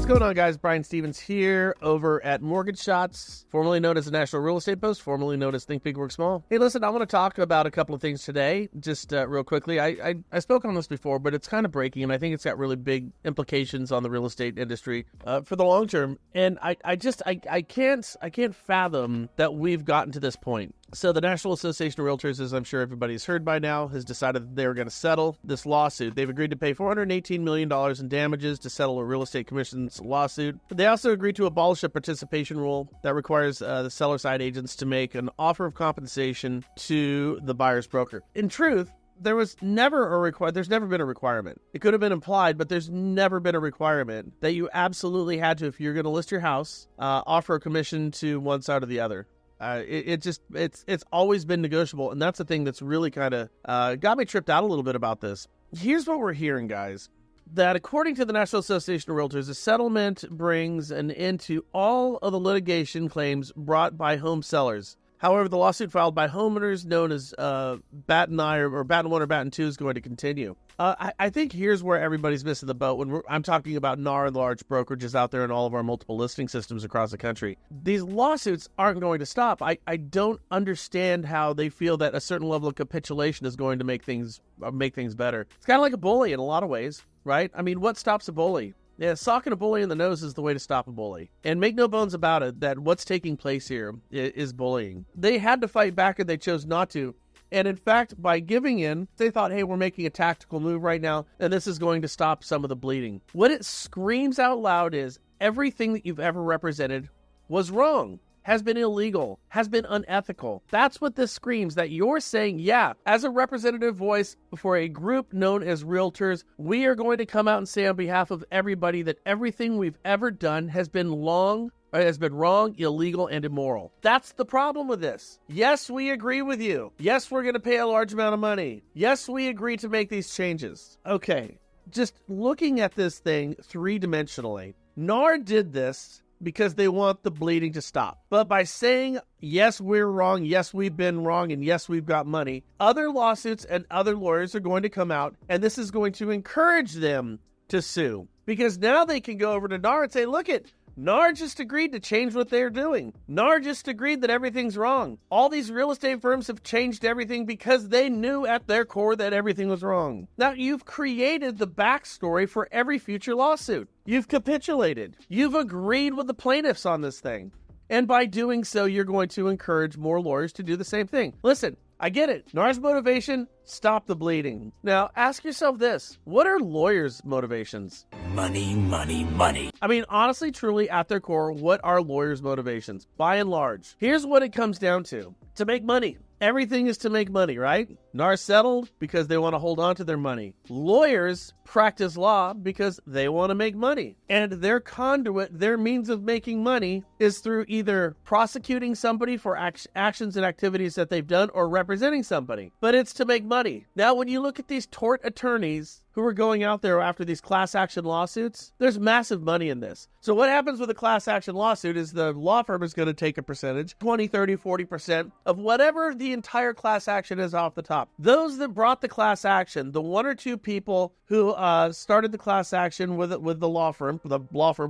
What's going on, guys? Brian Stevens here over at Mortgage Shots, formerly known as the National Real Estate Post, formerly known as Think Big, Work Small. Hey, listen, I want to talk about a couple of things today, just real quickly. I spoke on this before, but it's kind of breaking, and I think it's got really big implications on the real estate industry for the long term. And I can't fathom that we've gotten to this point. So the National Association of Realtors, as I'm sure everybody's heard by now, has decided that they were going to settle this lawsuit. They've agreed to pay $418 million in damages to settle a real estate commission's lawsuit. They also agreed to abolish a participation rule that requires the seller side agents to make an offer of compensation to the buyer's broker. In truth, there's never been a requirement. It could have been implied, but there's never been a requirement that you absolutely had to, if you're going to list your house, offer a commission to one side or the other. It's always been negotiable, and that's the thing that's really kind of got me tripped out a little bit about this. Here's what we're hearing, guys. That according to the National Association of Realtors, the settlement brings an end to all of the litigation claims brought by home sellers. However, the lawsuit filed by homeowners known as Batten 1 or Batten 2 is going to continue. I think here's where everybody's missing the boat when I'm talking about NAR and large brokerages out there in all of our multiple listing systems across the country. These lawsuits aren't going to stop. I don't understand how they feel that a certain level of capitulation is going to make things better. It's kind of like a bully in a lot of ways, right? I mean, what stops a bully? Yeah, socking a bully in the nose is the way to stop a bully. And make no bones about it that what's taking place here is bullying. They had to fight back and they chose not to. And in fact, by giving in, they thought, hey, we're making a tactical move right now, and this is going to stop some of the bleeding. What it screams out loud is everything that you've ever represented was wrong, has been illegal, has been unethical. That's what this screams, that you're saying, yeah, as a representative voice for a group known as Realtors, we are going to come out and say on behalf of everybody that everything we've ever done has been wrong, illegal, and immoral. That's the problem with this. Yes, we agree with you. Yes, we're going to pay a large amount of money. Yes, we agree to make these changes. Okay, just looking at this thing three-dimensionally, NAR did this because they want the bleeding to stop. But by saying, yes, we're wrong, yes, we've been wrong, and yes, we've got money, other lawsuits and other lawyers are going to come out, and this is going to encourage them to sue. Because now they can go over to NAR and say, look it, NAR just agreed to change what they're doing. NAR just agreed that everything's wrong. All these real estate firms have changed everything because they knew at their core that everything was wrong. Now, you've created the backstory for every future lawsuit. You've capitulated. You've agreed with the plaintiffs on this thing. And by doing so, you're going to encourage more lawyers to do the same thing. Listen, I get it. NAR's motivation, stop the bleeding. Now, ask yourself this. What are lawyers' motivations? Money, money, money. I mean, honestly, truly, at their core, what are lawyers' motivations? By and large, here's what it comes down to make money. Everything is to make money, right? NAR settled because they want to hold on to their money. Lawyers practice law because they want to make money. And their conduit, their means of making money is through either prosecuting somebody for actions and activities that they've done or representing somebody. But it's to make money. Now, when you look at these tort attorneys who are going out there after these class action lawsuits, there's massive money in this. So what happens with a class action lawsuit is the law firm is going to take a percentage, 20, 30, 40% of whatever the entire class action is off the top. Those that brought the class action, the one or two people who started the class action with the law firm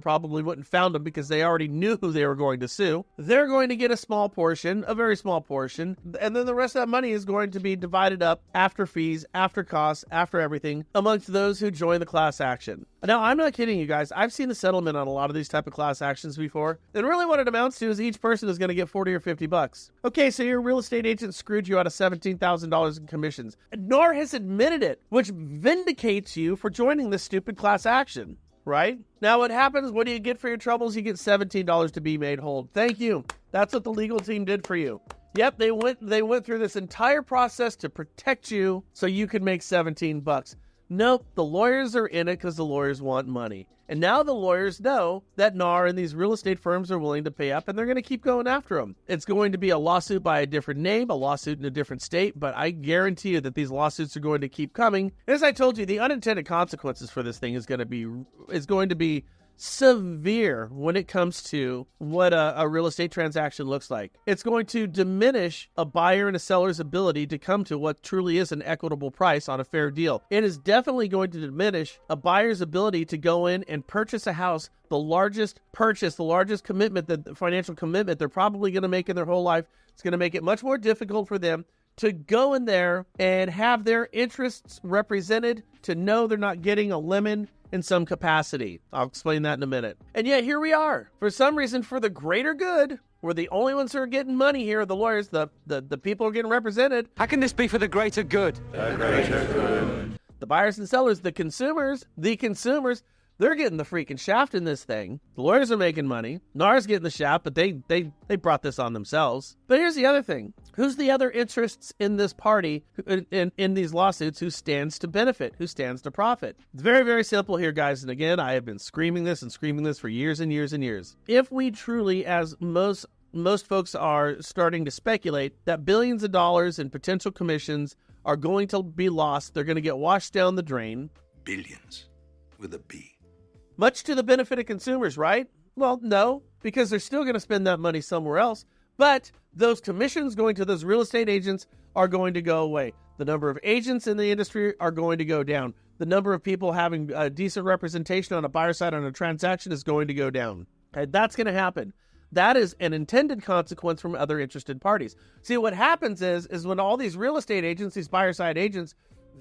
probably wouldn't found them because they already knew who they were going to sue. They're going to get a small portion, a very small portion, and then the rest of that money is going to be divided up after fees, after costs, after everything, amongst those who join the class action. Now, I'm not kidding you guys. I've seen the settlement on a lot of these type of class actions before. And really what it amounts to is each person is going to get 40 or 50 bucks. Okay, so your real estate agent screwed you out of $17,000 in commissions. NAR has admitted it, which vindicates you for joining this stupid class action, right? Now, what happens? What do you get for your troubles? You get $17 to be made whole. Thank you. That's what the legal team did for you. Yep, they went through this entire process to protect you so you could make 17 bucks. Nope, the lawyers are in it because the lawyers want money. And now the lawyers know that NAR and these real estate firms are willing to pay up, and they're going to keep going after them. It's going to be a lawsuit by a different name, a lawsuit in a different state, but I guarantee you that these lawsuits are going to keep coming. As I told you, the unintended consequences for this thing is going to be severe when it comes to what a real estate transaction looks like. It's going to diminish a buyer and a seller's ability to come to what truly is an equitable price on a fair deal. It is definitely going to diminish a buyer's ability to go in and purchase a house, the largest purchase, the largest commitment, the financial commitment they're probably going to make in their whole life. It's going to make it much more difficult for them to go in there and have their interests represented, to know they're not getting a lemon in some capacity. I'll explain that in a minute. And yet here we are. For some reason, for the greater good, we're the only ones who are getting money here, the lawyers, the people are getting represented. How can this be for the greater good? The greater good. The buyers and sellers, the consumers, they're getting the freaking shaft in this thing. The lawyers are making money. NAR's getting the shaft, but they brought this on themselves. But here's the other thing. Who's the other interests in this party, in these lawsuits, who stands to benefit, who stands to profit? It's very, very simple here, guys. And again, I have been screaming this for years and years and years. If we truly, as most folks are starting to speculate, that billions of dollars in potential commissions are going to be lost, they're going to get washed down the drain. Billions with a B. Much to the benefit of consumers, right? Well, no, because they're still going to spend that money somewhere else. But those commissions going to those real estate agents are going to go away. The number of agents in the industry are going to go down. The number of people having a decent representation on a buyer side on a transaction is going to go down. Okay, that's going to happen. That is an intended consequence from other interested parties. See, what happens is when all these real estate agents, these buyer side agents,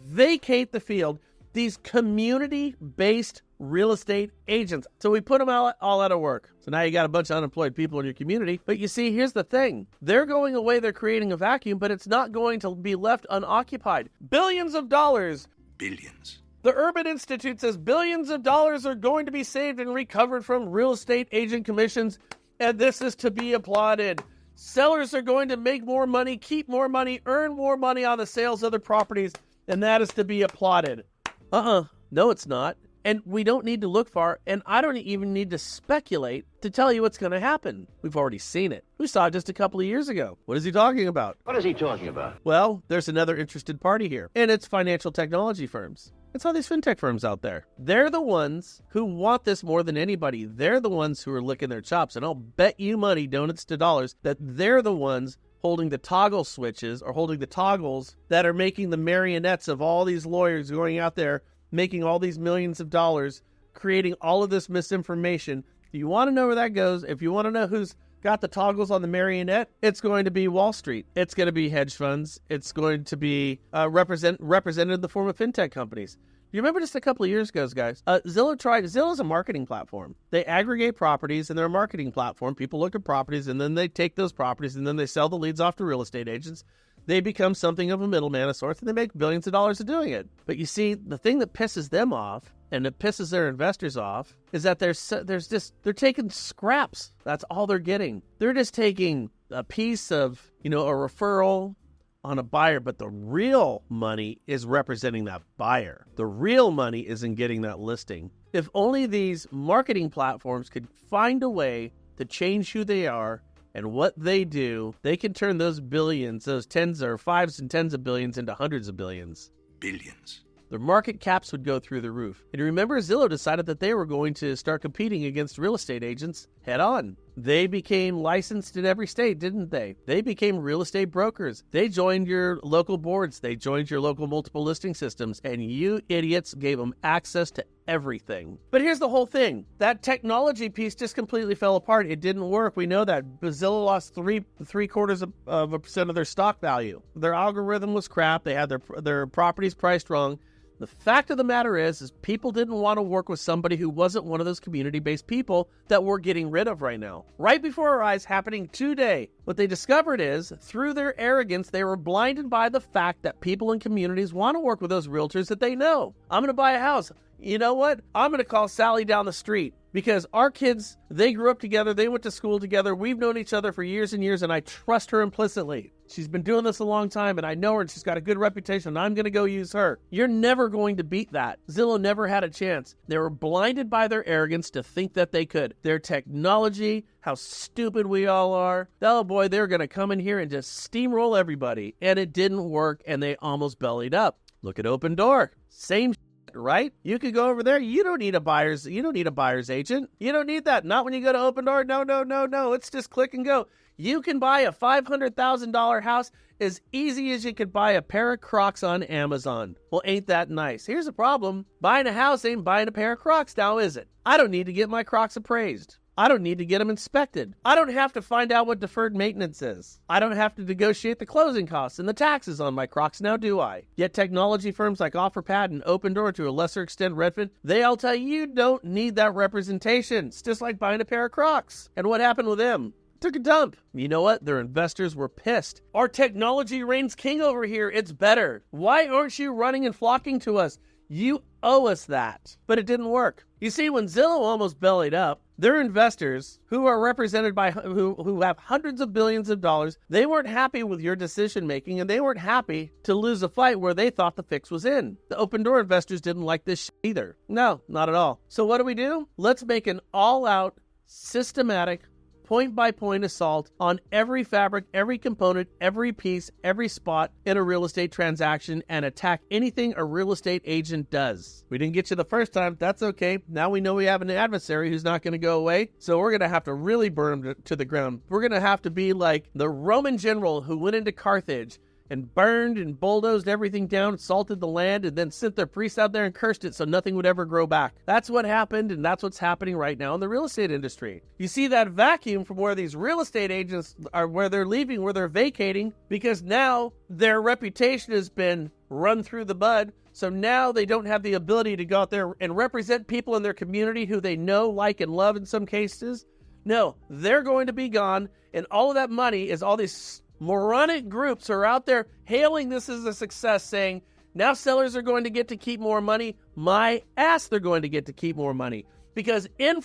vacate the field, these community-based real estate agents. So we put them all out of work. So now you got a bunch of unemployed people in your community. But you see, here's the thing. They're going away, they're creating a vacuum, but it's not going to be left unoccupied. Billions of dollars. Billions. The Urban Institute says billions of dollars are going to be saved and recovered from real estate agent commissions, and this is to be applauded. Sellers are going to make more money, keep more money, earn more money on the sales of their properties, and that is to be applauded. No, it's not. And we don't need to look far, and I don't even need to speculate to tell you what's going to happen. We've already seen it. We saw it just a couple of years ago. What is he talking about? What is he talking about? Well, there's another interested party here, and it's financial technology firms. It's all these fintech firms out there. They're the ones who want this more than anybody. They're the ones who are licking their chops, and I'll bet you money, donuts to dollars, that they're the ones holding the toggle switches or holding the toggles that are making the marionettes of all these lawyers going out there, making all these millions of dollars, creating all of this misinformation. If you want to know where that goes, if you want to know who's got the toggles on the marionette, it's going to be Wall Street. It's going to be hedge funds. It's going to be represented in the form of fintech companies. You remember just a couple of years ago, guys, Zillow's a marketing platform. They aggregate properties and they're a marketing platform. People look at properties and then they take those properties and then they sell the leads off to real estate agents. They become something of a middleman of sorts, and they make billions of dollars of doing it. But you see, the thing that pisses them off, and it pisses their investors off, is that they're taking scraps. That's all they're getting. They're just taking a piece of, a referral on a buyer, but the real money is representing that buyer. The real money isn't getting that listing. If only these marketing platforms could find a way to change who they are and what they do, they can turn those billions, those tens or fives and tens of billions into hundreds of billions. Billions. Their market caps would go through the roof. And remember, Zillow decided that they were going to start competing against real estate agents head on. They became licensed in every state, didn't they? They became real estate brokers. They joined your local boards. They joined your local multiple listing systems. And you idiots gave them access to everything. But here's the whole thing. That technology piece just completely fell apart. It didn't work. We know that. Zillow lost 0.75% of their stock value. Their algorithm was crap. They had their properties priced wrong. The fact of the matter is people didn't want to work with somebody who wasn't one of those community-based people that we're getting rid of right now. Right before our eyes, happening today. What they discovered is, through their arrogance, they were blinded by the fact that people in communities want to work with those realtors that they know. I'm going to buy a house. You know what? I'm going to call Sally down the street because our kids, they grew up together. They went to school together. We've known each other for years and years, and I trust her implicitly. She's been doing this a long time, and I know her, and she's got a good reputation, and I'm going to go use her. You're never going to beat that. Zillow never had a chance. They were blinded by their arrogance to think that they could. Their technology, how stupid we all are. Oh boy, they're going to come in here and just steamroll everybody. And it didn't work, and they almost bellied up. Look at Open Door. Same right? You could go over there. You don't need a buyer's agent. You don't need that. Not when you go to Open Door. No. It's just click and go. You can buy a $500,000 house as easy as you could buy a pair of Crocs on Amazon. Well, ain't that nice? Here's the problem. Buying a house ain't buying a pair of Crocs now, is it? I don't need to get my Crocs appraised. I don't need to get them inspected. I don't have to find out what deferred maintenance is. I don't have to negotiate the closing costs and the taxes on my Crocs now, do I? Yet technology firms like OfferPad and Open Door, to a lesser extent Redfin, they all tell you don't need that representation. It's just like buying a pair of Crocs. And what happened with them? Took a dump. You know what? Their investors were pissed. Our technology reigns king over here. It's better. Why aren't you running and flocking to us? You owe us that. But it didn't work. You see, when Zillow almost bellied up, their investors, who are represented by who have hundreds of billions of dollars, they weren't happy with your decision making, and they weren't happy to lose a fight where they thought the fix was in. The Open Door investors didn't like this either. No, not at all. So what do? Let's make an all-out, systematic, point-by-point assault on every fabric, every component, every piece, every spot in a real estate transaction and attack anything a real estate agent does. We didn't get you the first time. That's okay. Now we know we have an adversary who's not going to go away, so we're going to have to really burn him to the ground. We're going to have to be like the Roman general who went into Carthage and burned and bulldozed everything down, salted the land, and then sent their priests out there and cursed it so nothing would ever grow back. That's what happened, and that's what's happening right now in the real estate industry. You see that vacuum from where these real estate agents are, where they're leaving, where they're vacating, because now their reputation has been run through the bud. So now they don't have the ability to go out there and represent people in their community who they know, like, and love in some cases. No, they're going to be gone, and all of that money is all these moronic groups are out there hailing this as a success, saying, now sellers are going to get to keep more money. My ass, they're going to get to keep more money. Because in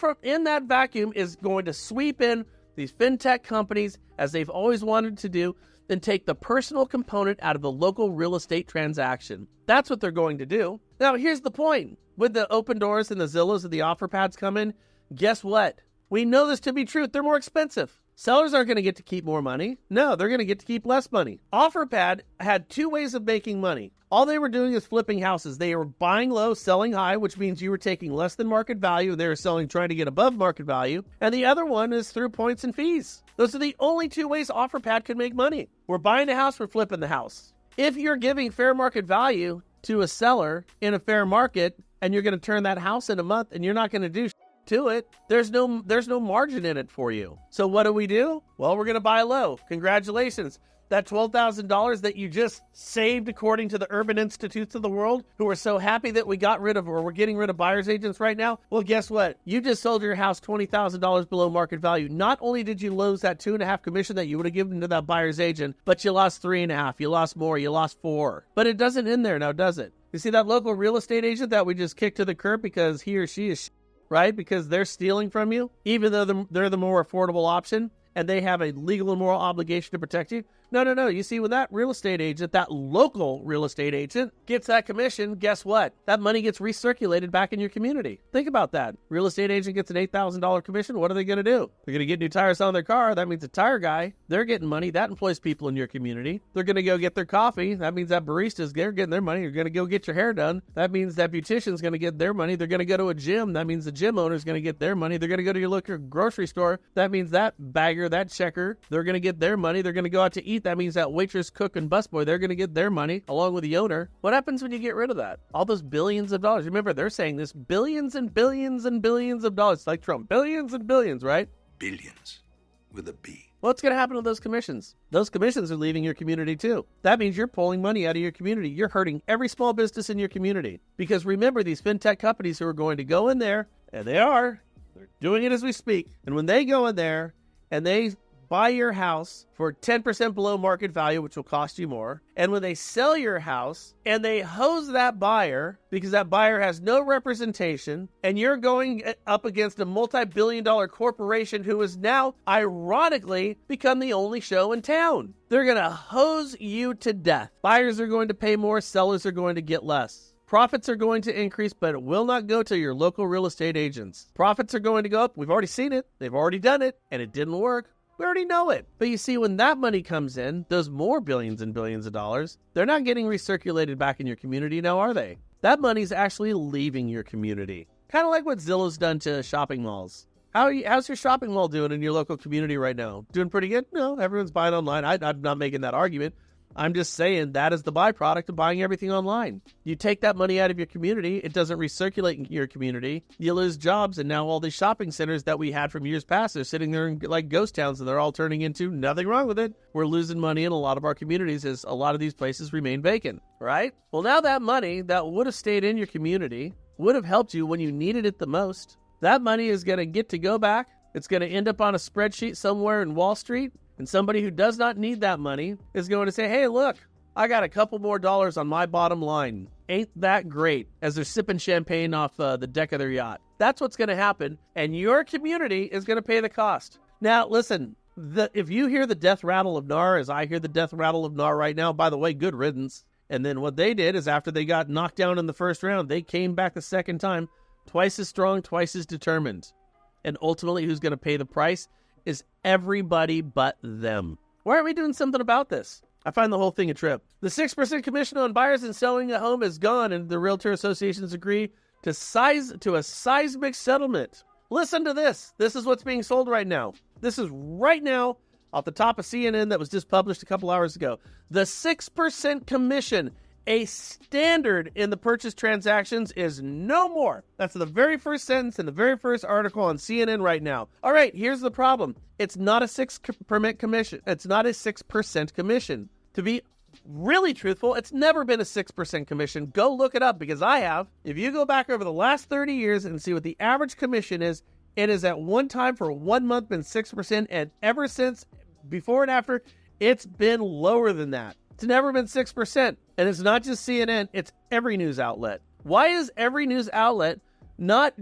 that vacuum is going to sweep in these fintech companies, as they've always wanted to do, and take the personal component out of the local real estate transaction. That's what they're going to do. Now, here's the point. When the Open Doors and the Zillows and the OfferPads come in, guess what? We know this to be true. They're more expensive. Sellers aren't going to get to keep more money. No, they're going to get to keep less money. OfferPad had two ways of making money. All they were doing is flipping houses. They were buying low, selling high, which means you were taking less than market value. They were selling, trying to get above market value. And the other one is through points and fees. Those are the only two ways OfferPad could make money. We're buying a house, we're flipping the house. If you're giving fair market value to a seller in a fair market, and you're going to turn that house in a month, and you're not going to do to it, there's no margin in it for you. So what do? Well, we're going to buy low. Congratulations. That $12,000 that you just saved according to the urban institutes of the world, who are so happy that we're getting rid of buyer's agents right now. Well, guess what? You just sold your house $20,000 below market value. Not only did you lose that 2.5 commission that you would have given to that buyer's agent, but you lost 3.5. You lost more. You lost 4. But it doesn't end there now, does it? You see that local real estate agent that we just kicked to the curb because he or she is right? Because they're stealing from you, even though they're the more affordable option, and they have a legal and moral obligation to protect you. No. You see, when that real estate agent, that local real estate agent, gets that commission, guess what? That money gets recirculated back in your community. Think about that. Real estate agent gets an $8,000 commission. What are they going to do? They're going to get new tires on their car. That means the tire guy, they're getting money. That employs people in your community. They're going to go get their coffee. That means that baristas, they're getting their money. You're going to go get your hair done. That means that beautician's going to get their money. They're going to go to a gym. That means the gym owner's going to get their money. They're going to go to your local grocery store. That means that bagger, that checker, they're going to get their money. They're going to go out to eat. That means that waitress, cook, and busboy, they're going to get their money along with the owner. What happens when you get rid of that? All those billions of dollars. Remember, they're saying this billions and billions and billions of dollars. It's like Trump. Billions and billions, right? Billions. With a B. What's going to happen to those commissions? Those commissions are leaving your community too. That means you're pulling money out of your community. You're hurting every small business in your community. Because remember, these fintech companies who are going to go in there, and they're doing it as we speak. And when they go in there and they buy your house for 10% below market value, which will cost you more. And when they sell your house and they hose that buyer because that buyer has no representation, and you're going up against a multi-billion-dollar corporation who has now, ironically, become the only show in town. They're going to hose you to death. Buyers are going to pay more, sellers are going to get less. Profits are going to increase, but it will not go to your local real estate agents. Profits are going to go up. We've already seen it. They've already done it, and it didn't work. We already know it. But you see, when that money comes in, those more billions and billions of dollars, they're not getting recirculated back in your community now, are they? that money's actually leaving your community. Kind of like what Zillow's done to shopping malls. How's your shopping mall doing in your local community right now? Doing pretty good? No, everyone's buying online. I'm not making that argument. I'm just saying that is the byproduct of buying everything online. You take that money out of your community, it doesn't recirculate in your community, you lose jobs, and now all these shopping centers that we had from years past are sitting there like ghost towns, and they're all turning into nothing wrong with it. We're losing money in a lot of our communities as a lot of these places remain vacant, right? Well, now that money that would have stayed in your community would have helped you when you needed it the most. That money is going to go back. It's going to end up on a spreadsheet somewhere in Wall Street. And somebody who does not need that money is going to say, hey, look, I got a couple more dollars on my bottom line. Ain't that great? As they're sipping champagne off the deck of their yacht. That's what's going to happen. And your community is going to pay the cost. Now, listen, if you hear the death rattle of NAR, as I hear the death rattle of NAR right now, by the way, good riddance. And then what they did is after they got knocked down in the first round, they came back the second time, twice as strong, twice as determined. And ultimately, who's going to pay the price is everybody but them. Why aren't we doing something about this? I find the whole thing a trip. The 6% commission on buyers and selling a home is gone, and the Realtor associations agree to a seismic settlement. Listen to this. This is what's being sold right now. This is right now off the top of CNN that was just published a couple hours ago. The 6% commission, a standard in the purchase transactions, is no more. That's the very first sentence in the very first article on CNN right now. All right, here's the problem. It's not a 6% commission. It's not a 6% commission. To be really truthful, it's never been a 6% commission. Go look it up because I have. If you go back over the last 30 years and see what the average commission is, it is at one time for 1 month been 6%, and ever since, before and after, it's been lower than that. It's never been 6%. And it's not just CNN, it's every news outlet. Why is every news outlet not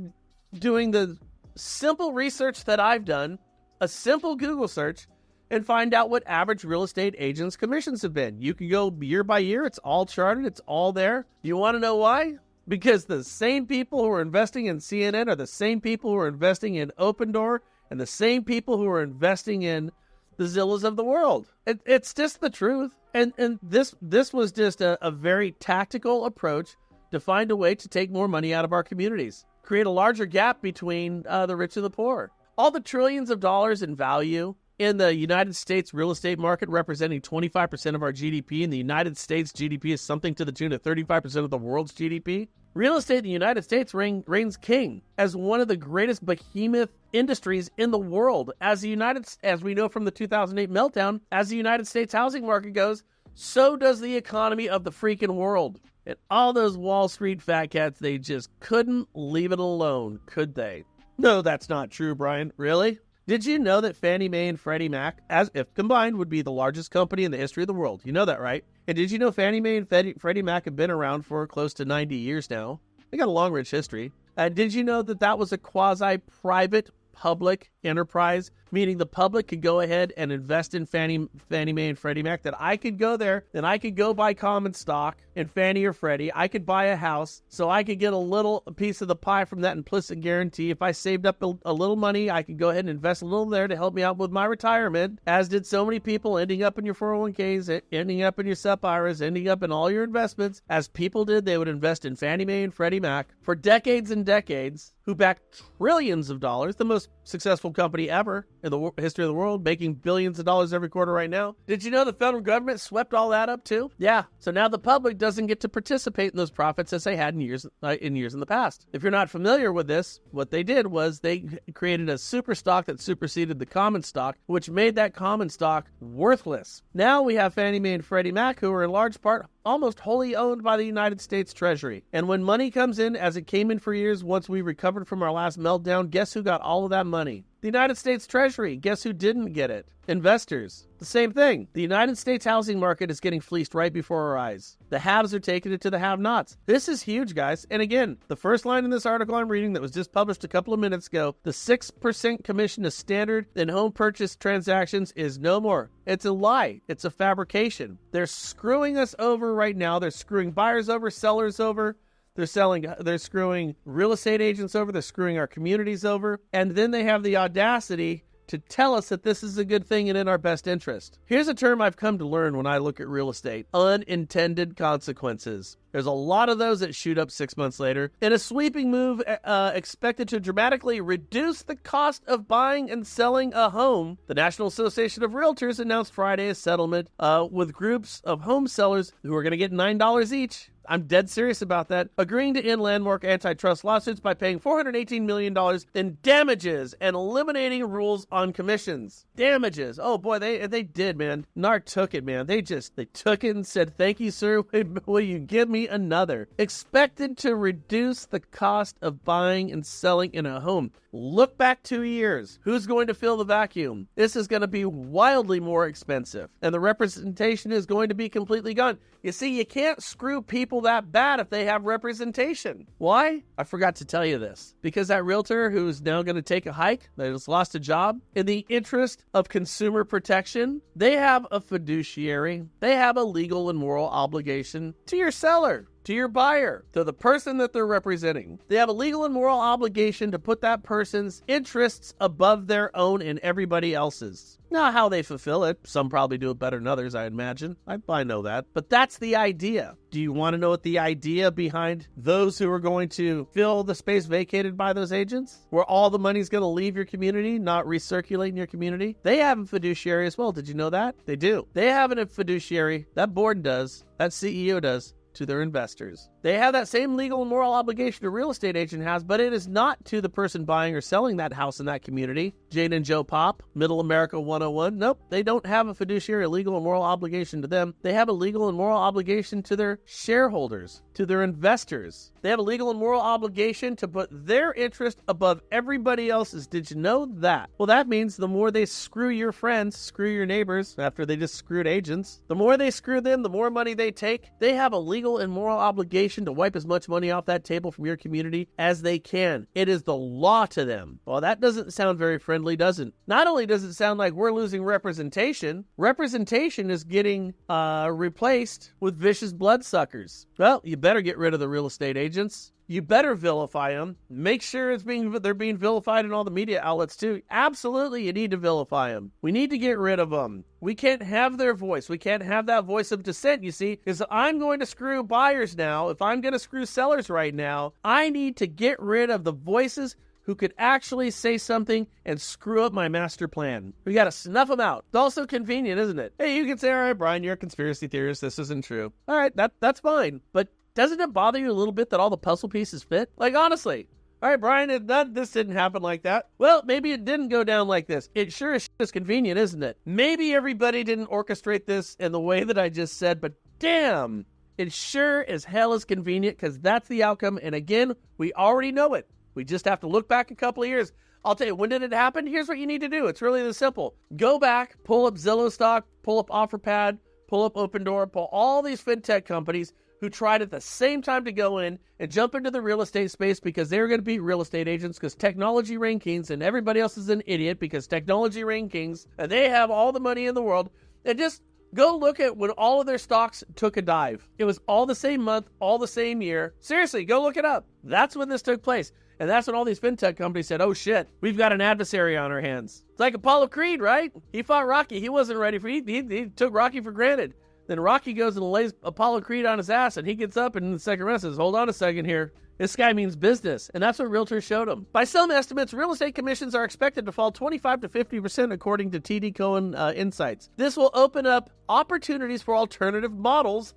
doing the simple research that I've done, a simple Google search, and find out what average real estate agents' commissions have been? You can go year by year. It's all charted. It's all there. You want to know why? Because the same people who are investing in CNN are the same people who are investing in Open Door and the same people who are investing in the Zillows of the world. It's just the truth. And this was just a very tactical approach to find a way to take more money out of our communities, create a larger gap between the rich and the poor. All the trillions of dollars in value in the United States real estate market, representing 25% of our GDP, and the United States GDP is something to the tune of 35% of the world's GDP. Real estate in the United States reigns king as one of the greatest behemoth industries in the world. As we know from the 2008 meltdown, as the United States housing market goes, so does the economy of the freaking world. And all those Wall Street fat cats, they just couldn't leave it alone, could they? No, that's not true, Brian. Really? Did you know that Fannie Mae and Freddie Mac, as if combined, would be the largest company in the history of the world? You know that, right? And did you know Fannie Mae and Freddie Mac have been around for close to 90 years now? They got a long, rich history. And did you know that that was a quasi-private public enterprise, meaning the public could go ahead and invest in Fannie Mae and Freddie Mac, that I could go there and I could go buy common stock in Fannie or Freddie. I could buy a house so I could get a little piece of the pie from that implicit guarantee. If I saved up a little money, I could go ahead and invest a little there to help me out with my retirement, as did so many people, ending up in your 401ks, ending up in your SEP IRAs, ending up in all your investments. As people did, they would invest in Fannie Mae and Freddie Mac for decades and decades, who backed trillions of dollars, the most successful company ever in the history of the world, making billions of dollars every quarter right now. Did you know the federal government swept all that up too? Yeah. So now the public doesn't get to participate in those profits as they had in years in the past. If you're not familiar with this, what they did was they created a super stock that superseded the common stock, which made that common stock worthless. Now we have Fannie Mae and Freddie Mac, who are in large part almost wholly owned by the United States Treasury. And when money comes in, as it came in for years once we recovered from our last meltdown, guess who got all of that money? The United States Treasury. Guess who didn't get it? Investors. The same thing. The United States housing market is getting fleeced right before our eyes. The haves are taking it to the have-nots. This is huge, guys. And again, the first line in this article I'm reading that was just published a couple of minutes ago, the 6% commission is standard in home purchase transactions is no more. It's a lie. It's a fabrication. They're screwing us over right now. They're screwing buyers over, sellers over. They're screwing real estate agents over. They're screwing our communities over. And then they have the audacity to tell us that this is a good thing and in our best interest. Here's a term I've come to learn when I look at real estate: unintended consequences. There's a lot of those that shoot up 6 months later. In a sweeping move expected to dramatically reduce the cost of buying and selling a home, the National Association of Realtors announced Friday a settlement with groups of home sellers who are going to get $9 each. I'm dead serious about that. Agreeing to end landmark antitrust lawsuits by paying $418 million in damages and eliminating rules on commissions. Damages. Oh boy, they did, man. NAR took it, man. They took it and said, thank you, sir. Will you give me another? Expected to reduce the cost of buying and selling in a home. Look back 2 years. Who's going to fill the vacuum? This is going to be wildly more expensive, and the representation is going to be completely gone. You see, you can't screw people that bad if they have representation. Why? I forgot to tell you this. Because that realtor who's now going to take a hike, that has lost a job, in the interest of consumer protection, they have a fiduciary. They have a legal and moral obligation to your seller, to your buyer, to the person that they're representing. They have a legal and moral obligation to put that person's interests above their own and everybody else's. Now, how they fulfill it, some probably do it better than others, I imagine. I know that. But that's the idea. Do you want to know what the idea behind those who are going to fill the space vacated by those agents, where all the money's going to leave your community, not recirculate in your community? They have a fiduciary as well. Did you know that? They do. They have a fiduciary. That board does. That CEO does. To their investors. They have that same legal and moral obligation a real estate agent has, but it is not to the person buying or selling that house in that community. Jane and Joe Pop, Middle America 101. Nope, they don't have a fiduciary, a legal and moral obligation to them. They have a legal and moral obligation to their shareholders, to their investors. They have a legal and moral obligation to put their interest above everybody else's. Did you know that? Well, that means the more they screw your friends, screw your neighbors, after they just screwed agents, the more they screw them, the more money they take. They have a legal and moral obligation to wipe as much money off that table from your community as they can. It is the law to them. Well, that doesn't sound very friendly, does it? Not only does it sound like we're losing representation is getting replaced with vicious bloodsuckers. Well, you better get rid of the real estate agents. You better vilify them. Make sure they're being vilified in all the media outlets too. Absolutely, you need to vilify them. We need to get rid of them. We can't have their voice. We can't have that voice of dissent, you see, because I'm going to screw buyers now. If I'm going to screw sellers right now, I need to get rid of the voices who could actually say something and screw up my master plan. We got to snuff them out. It's also convenient, isn't it? Hey, you can say, all right, Brian, you're a conspiracy theorist. This isn't true. All right, that's fine. But doesn't it bother you a little bit that all the puzzle pieces fit? Like, honestly. All right, Brian, this didn't happen like that. Well, maybe it didn't go down like this. It sure is convenient, isn't it? Maybe everybody didn't orchestrate this in the way that I just said, but damn, it sure as hell is convenient, because that's the outcome. And again, we already know it. We just have to look back a couple of years. I'll tell you, when did it happen? Here's what you need to do. It's really this simple. Go back, pull up Zillow stock, pull up OfferPad, pull up Open Door, pull all these fintech companies who tried at the same time to go in and jump into the real estate space because they were going to be real estate agents because technology reign kings, and everybody else is an idiot because technology reign kings, and they have all the money in the world. And just go look at when all of their stocks took a dive. It was all the same month, all the same year. Seriously, go look it up. That's when this took place. And that's when all these fintech companies said, oh shit, we've got an adversary on our hands. It's like Apollo Creed, right? He fought Rocky. He wasn't ready for it. He took Rocky for granted. Then Rocky goes and lays Apollo Creed on his ass, and he gets up and in the second round says, hold on a second here. This guy means business. And that's what realtors showed him. By some estimates, real estate commissions are expected to fall 25 to 50% according to TD Cowen Insights. This will open up opportunities for alternative models.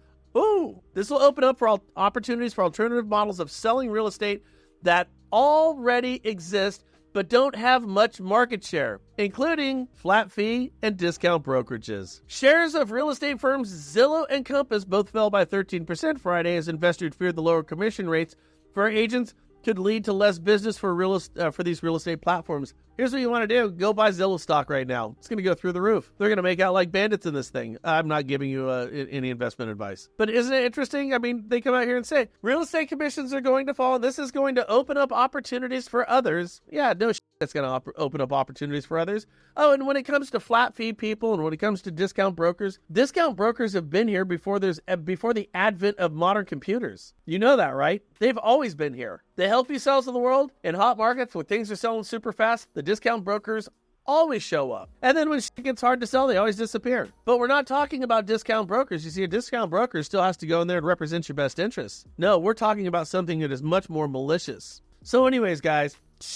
This will open up for opportunities for alternative models of selling real estate that already exist but don't have much market share, including flat fee and discount brokerages. Shares of real estate firms Zillow and Compass both fell by 13% Friday as investors feared the lower commission rates for agents could lead to less business for these real estate platforms. Here's what you want to do. Go buy Zillow stock right now. It's going to go through the roof. They're going to make out like bandits in this thing. I'm not giving you any investment advice. But isn't it interesting? I mean, they come out here and say, real estate commissions are going to fall, and this is going to open up opportunities for others. Yeah, no shit, that's going to open up opportunities for others. Oh, and when it comes to flat fee people and when it comes to discount brokers have been here before the advent of modern computers. You know that, right? They've always been here. They help you sell to the world in hot markets when things are selling super fast. The discount brokers Always show up. And then when shit gets hard to sell, they always disappear. But we're not talking about discount brokers. You see, a discount broker still has to go in there and represent your best interests. No, we're talking about something that is much more malicious. So anyways, guys, just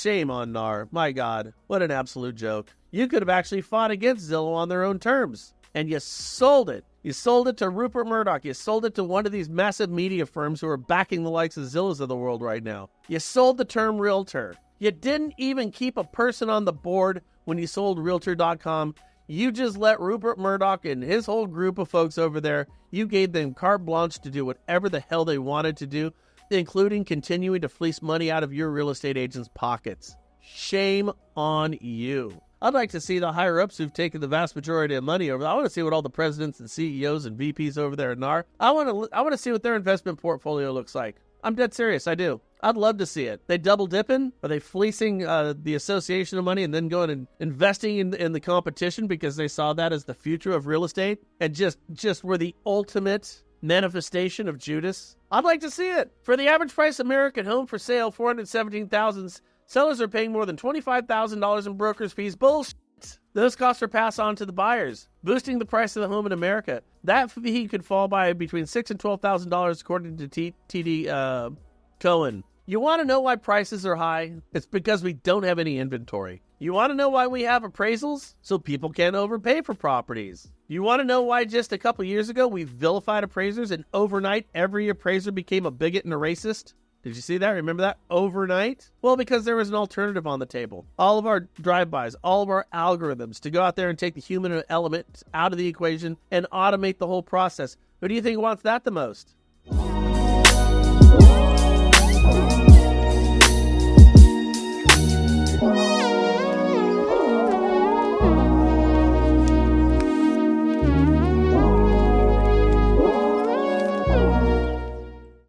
shame on NAR. My God, what an absolute joke. You could have actually fought against Zillow on their own terms, and you sold it. You sold it to Rupert Murdoch. You sold it to one of these massive media firms who are backing the likes of Zillows of the world right now. You sold the term realtor. You didn't even keep a person on the board when you sold Realtor.com. You just let Rupert Murdoch and his whole group of folks over there, you gave them carte blanche to do whatever the hell they wanted to do, including continuing to fleece money out of your real estate agents' pockets. Shame on you. I'd like to see the higher-ups who've taken the vast majority of money over. I want to see what all the presidents and CEOs and VPs over there at NAR. I want to see what their investment portfolio looks like. I'm dead serious. I do. I'd love to see it. They double dipping? Are they fleecing the association of money and then going and investing in the competition because they saw that as the future of real estate and just were the ultimate manifestation of Judas? I'd like to see it. For the average price American home for sale, $417,000. Sellers are paying more than $25,000 in broker's fees. Bullshit. Those costs are passed on to the buyers, boosting the price of the home in America. That fee could fall by between $6,000 and $12,000, according to TD Cohen. You want to know why prices are high? It's because we don't have any inventory. You want to know why we have appraisals? So people can't overpay for properties. You want to know why just a couple years ago we vilified appraisers and overnight every appraiser became a bigot and a racist? Did you see that? Remember that? Overnight? Well, because there was an alternative on the table. All of our drive-bys, all of our algorithms to go out there and take the human element out of the equation and automate the whole process. Who do you think wants that the most?